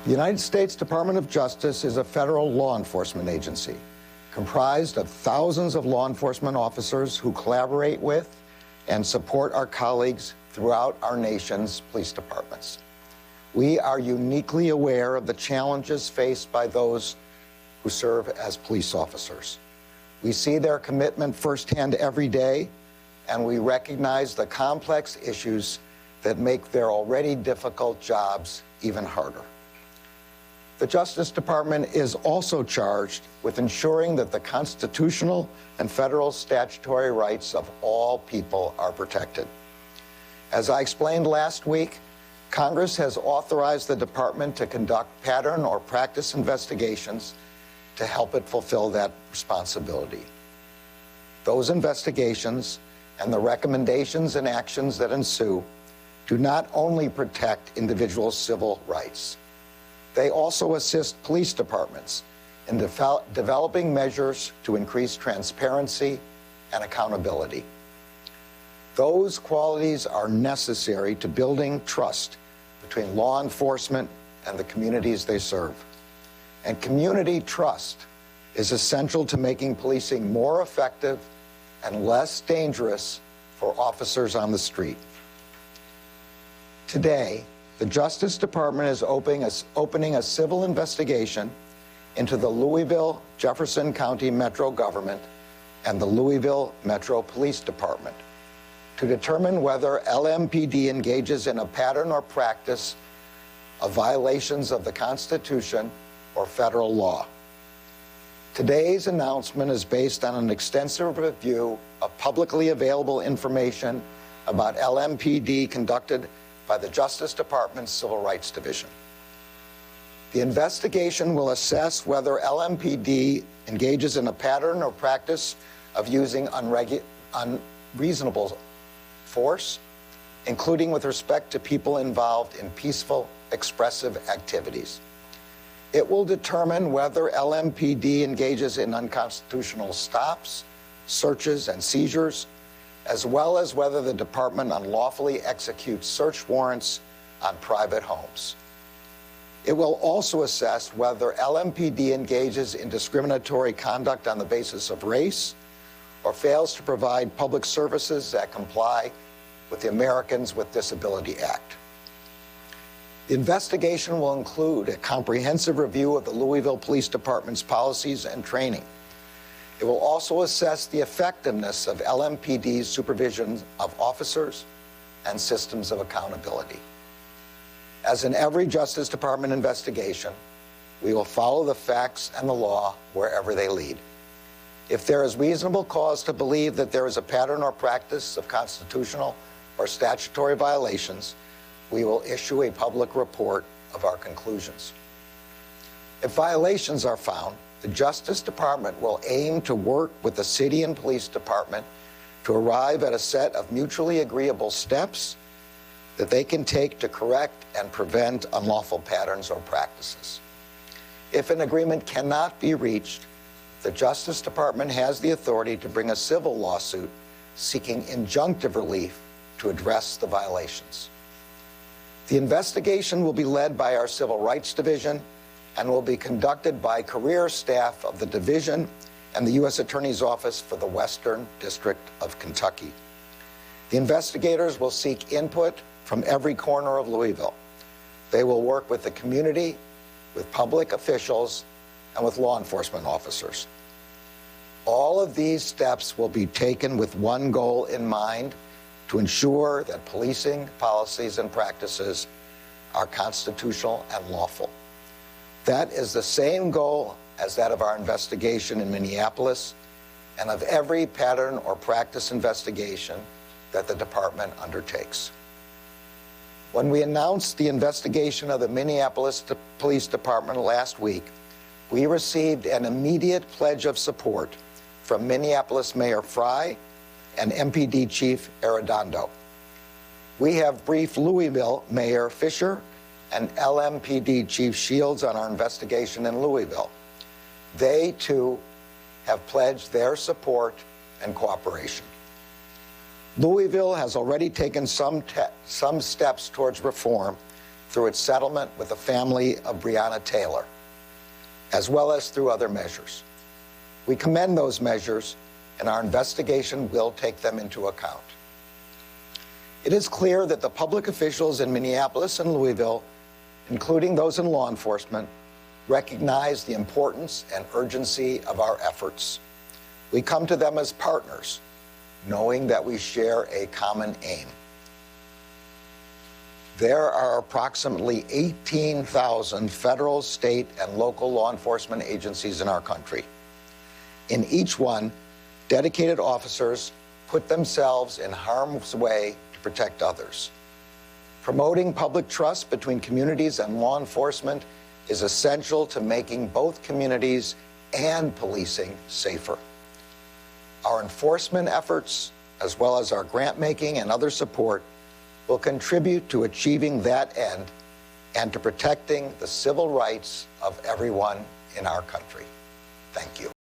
The United States Department of Justice is a federal law enforcement agency comprised of thousands of law enforcement officers who collaborate with and support our colleagues throughout our nation's police departments. We are uniquely aware of the challenges faced by those who serve as police officers. We see their commitment firsthand every day, and we recognize the complex issues that make their already difficult jobs even harder. The Justice Department is also charged with ensuring that the constitutional and federal statutory rights of all people are protected. As I explained last week, Congress has authorized the department to conduct pattern or practice investigations to help it fulfill that responsibility. Those investigations and the recommendations and actions that ensue do not only protect individuals' civil rights, they also assist police departments in developing measures to increase transparency and accountability. Those qualities are necessary to building trust between law enforcement and the communities they serve. And community trust is essential to making policing more effective and less dangerous for officers on the street. Today, the Justice Department is opening a civil investigation into the Louisville Jefferson County Metro Government and the Louisville Metro Police Department to determine whether LMPD engages in a pattern or practice of violations of the Constitution or federal law. Today's announcement is based on an extensive review of publicly available information about LMPD conducted by the Justice Department's Civil Rights Division. The investigation will assess whether LMPD engages in a pattern or practice of using unreasonable force, including with respect to people involved in peaceful, expressive activities. It will determine whether LMPD engages in unconstitutional stops, searches, and seizures, as well as whether the department unlawfully executes search warrants on private homes. It will also assess whether LMPD engages in discriminatory conduct on the basis of race or fails to provide public services that comply with the Americans with Disability Act. The investigation will include a comprehensive review of the Louisville Police Department's policies and training. It will also assess the effectiveness of LMPD's supervision of officers and systems of accountability. As in every Justice Department investigation, we will follow the facts and the law wherever they lead. If there is reasonable cause to believe that there is a pattern or practice of constitutional or statutory violations, we will issue a public report of our conclusions. If violations are found, the Justice Department will aim to work with the City and Police Department to arrive at a set of mutually agreeable steps that they can take to correct and prevent unlawful patterns or practices. If an agreement cannot be reached, the Justice Department has the authority to bring a civil lawsuit seeking injunctive relief to address the violations. The investigation will be led by our Civil Rights Division and will be conducted by career staff of the division and the U.S. Attorney's Office for the Western District of Kentucky. The investigators will seek input from every corner of Louisville. They will work with the community, with public officials, and with law enforcement officers. All of these steps will be taken with one goal in mind: to ensure that policing policies and practices are constitutional and lawful. That is the same goal as that of our investigation in Minneapolis and of every pattern or practice investigation that the department undertakes. When we announced the investigation of the Minneapolis Police Department last week, we received an immediate pledge of support from Minneapolis Mayor Frye and MPD Chief Arredondo. We have briefed Louisville Mayor Fisher and LMPD Chief Shields on our investigation in Louisville. They, too, have pledged their support and cooperation. Louisville has already taken some steps towards reform through its settlement with the family of Breonna Taylor, as well as through other measures. We commend those measures, and our investigation will take them into account. It is clear that the public officials in Minneapolis and Louisville, including those in law enforcement, recognize the importance and urgency of our efforts. We come to them as partners, knowing that we share a common aim. There are approximately 18,000 federal, state, and local law enforcement agencies in our country. In each one, dedicated officers put themselves in harm's way to protect others. Promoting public trust between communities and law enforcement is essential to making both communities and policing safer. Our enforcement efforts, as well as our grant making and other support, will contribute to achieving that end and to protecting the civil rights of everyone in our country. Thank you.